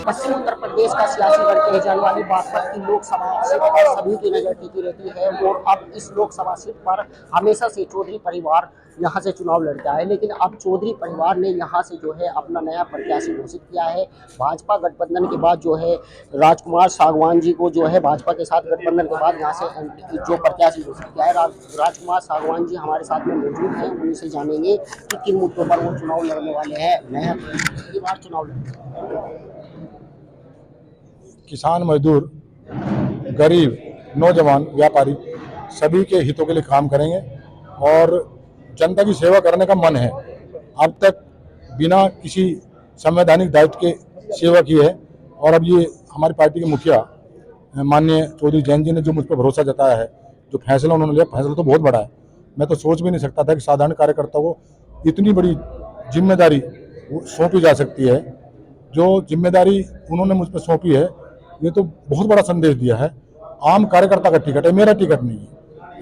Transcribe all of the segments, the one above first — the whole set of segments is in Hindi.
पश्चिम उत्तर प्रदेश का सियासी गढ़ कहे जाने वाली बागपत की लोकसभा सीट पर सभी की नजर टिकी रहती है और अब इस लोकसभा सीट पर हमेशा से चौधरी परिवार यहां से चुनाव लड़ता है, लेकिन अब चौधरी परिवार ने यहां से जो है अपना नया प्रत्याशी घोषित किया है। भाजपा गठबंधन के बाद जो है राजकुमार सागवान जी को जो है भाजपा के साथ गठबंधन के बाद यहाँ से जो प्रत्याशी घोषित किया है राजकुमार सागवान जी हमारे साथ में मौजूद हैं। उनसे जानेंगे कि किन मुद्दों पर वो चुनाव लड़ने वाले हैं। नया पहली बार चुनाव लड़ने किसान, मजदूर, गरीब, नौजवान, व्यापारी सभी के हितों के लिए काम करेंगे और जनता की सेवा करने का मन है। अब तक बिना किसी संवैधानिक दायित्व के सेवा की है और अब ये हमारी पार्टी के मुखिया माननीय चौधरी जयंत जी ने जो मुझ पर भरोसा जताया है, जो फैसला उन्होंने लिया, फैसला तो बहुत बड़ा है। मैं तो सोच भी नहीं सकता था कि साधारण कार्यकर्ता को इतनी बड़ी जिम्मेदारी सौंपी जा सकती है। जो जिम्मेदारी उन्होंने मुझ पर सौंपी है, ये तो बहुत बड़ा संदेश दिया है। आम कार्यकर्ता का टिकट है, मेरा टिकट नहीं है।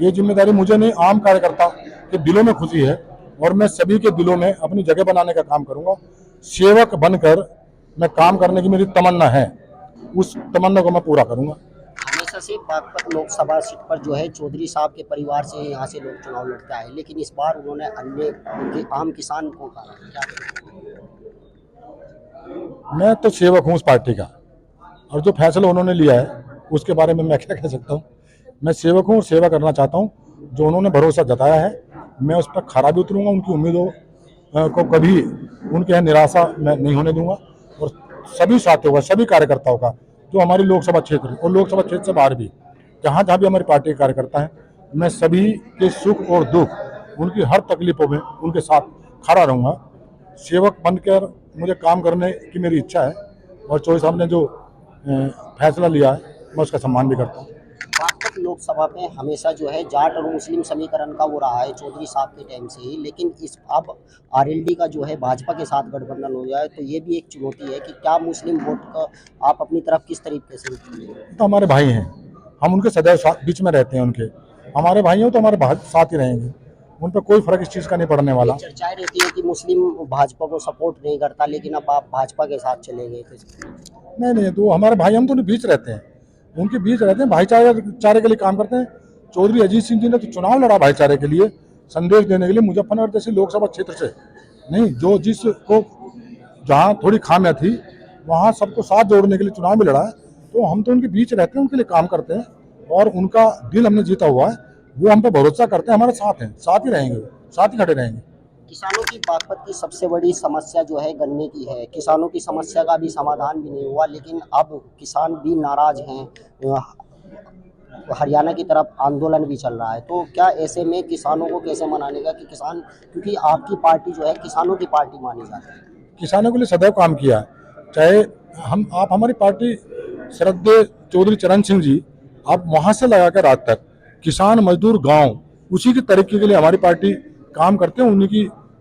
ये जिम्मेदारी मुझे नहीं, आम कार्यकर्ता के दिलों में खुशी है और मैं सभी के दिलों में अपनी जगह बनाने का काम करूंगा। सेवक बनकर मैं काम करने की मेरी तमन्ना है, उस तमन्ना को मैं पूरा करूंगा। हमेशा से बागपत लोकसभा सीट पर जो है चौधरी साहब के परिवार से यहाँ से लोग चुनाव लड़ता है, लेकिन इस बार उन्होंने अन्य आम किसान को कहा। मैं तो सेवक हूँ उस पार्टी का और जो फैसला उन्होंने लिया है उसके बारे में मैं क्या कह सकता हूँ। मैं सेवक हूँ और सेवा करना चाहता हूँ। जो उन्होंने भरोसा जताया है मैं उस पर खरा भी उतरूंगा। उनकी उम्मीदों को कभी उनके यहाँ निराशा मैं नहीं होने दूंगा और सभी साथियों का, सभी कार्यकर्ताओं का, जो हमारी लोकसभा क्षेत्र और लोकसभा क्षेत्र से बाहर भी जहाँ जहाँ भी हमारी पार्टी के कार्यकर्ता हैं, मैं सभी के सुख और दुख, उनकी हर तकलीफों में उनके साथ खड़ा रहूँगा। सेवक बनकर मुझे काम करने की मेरी इच्छा है और चौधरी साहब ने जो फैसला लिया है मैं उसका सम्मान भी करता हूँ। बागपत लोकसभा में हमेशा जो है जाट और मुस्लिम समीकरण का वो रहा है चौधरी साहब के टाइम से ही, लेकिन इस अब आरएलडी का जो है भाजपा के साथ गठबंधन हो जाए तो ये भी एक चुनौती है कि क्या मुस्लिम वोट का आप अपनी तरफ किस तरीके से। तो हमारे भाई हैं, हम उनके सदैव बीच में रहते हैं। उनके हमारे भाई हो तो हमारे साथ ही रहेंगे, उन पर कोई फर्क इस चीज़ का नहीं पड़ने वाला। चर्चाएं रहती है कि मुस्लिम भाजपा को सपोर्ट नहीं करता, लेकिन अब आप भाजपा के साथ चले गए थे। नहीं, तो हमारे भाई, हम तो उनके बीच रहते हैं, उनके बीच रहते हैं, भाईचारे के लिए काम करते हैं। चौधरी अजीत सिंह जी ने तो चुनाव लड़ा भाईचारे के लिए, संदेश देने के लिए। मुजफ्फरनगर जैसे लोकसभा क्षेत्र से नहीं, जो जिसको जहाँ थोड़ी खामियां थी वहाँ सबको साथ जोड़ने के लिए चुनाव में लड़ा है। तो हम तो उनके बीच रहते हैं, उनके लिए काम करते हैं और उनका दिल हमने जीता हुआ है। वो हम पे भरोसा करते हैं, हमारे साथ हैं, साथ ही रहेंगे, साथ ही खड़े रहेंगे। किसानों की बागपत की सबसे बड़ी समस्या जो है गन्ने की है। किसानों की समस्या का भी समाधान भी नहीं हुआ, लेकिन अब किसान भी नाराज हैं। हरियाणा की तरफ आंदोलन भी चल रहा है, तो क्या ऐसे में किसानों को कैसे मनाने का कि किसान, क्योंकि आपकी पार्टी जो है किसानों की पार्टी मानी जाती है। किसानों के लिए सदैव काम किया है, चाहे आप हमारी पार्टी श्रद्धेय चौधरी चरण सिंह जी, आप वहाँ से लगा कर रात तक किसान, मजदूर, गाँव, उसी की तरक्की के लिए हमारी पार्टी काम करते हैं।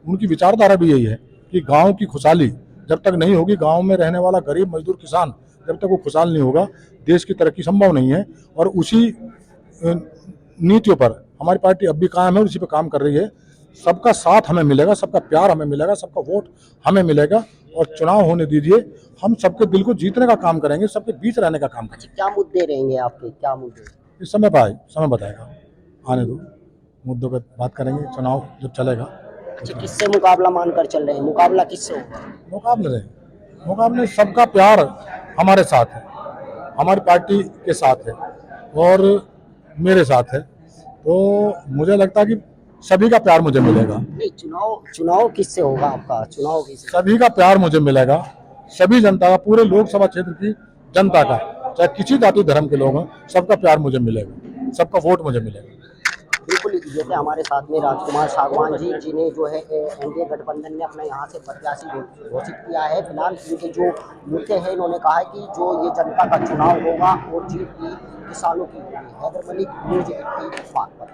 उनकी विचारधारा भी यही है कि गांव की खुशहाली जब तक नहीं होगी, गांव में रहने वाला गरीब मजदूर किसान जब तक वो खुशहाल नहीं होगा, देश की तरक्की संभव नहीं है। और उसी नीतियों पर हमारी पार्टी अब भी कायम है और उसी पर काम कर रही है। सबका साथ हमें मिलेगा, सबका प्यार हमें मिलेगा, सबका वोट हमें मिलेगा और चुनाव होने दीजिए। हम सबके दिल को जीतने का काम करेंगे, सबके बीच रहने का काम करेंगे। क्या मुद्दे रहेंगे आपके, क्या मुद्दे? इस समय पर समय बताएगा, आने दो, मुद्दों पर बात करेंगे जब चलेगा। अच्छा, किससे मुकाबला मानकर चल रहे हैं? मुकाबला किससे होगा? मुकाबले सबका प्यार हमारे साथ है, हमारी पार्टी के साथ है और मेरे साथ है। तो मुझे लगता है कि सभी का प्यार मुझे मिलेगा। नहीं, चुनाव किससे होगा आपका? चुनाव किससे? सभी का प्यार मुझे मिलेगा, सभी जनता का, पूरे लोकसभा क्षेत्र की जनता का, चाहे किसी जाति धर्म के लोग हों, सबका प्यार मुझे मिलेगा, सबका वोट मुझे मिलेगा। बिल्कुल, जैसे हमारे साथ में राजकुमार सागवान जी जिन्हें जो है एनडीए गठबंधन ने अपना यहाँ से प्रत्याशी घोषित किया है। फिलहाल इनके जो मुद्दे हैं, इन्होंने कहा है कि जो ये जनता का चुनाव होगा और जीत भी किसानों की होगी। हैदर मलिक, न्यूज़ 18 बागपत।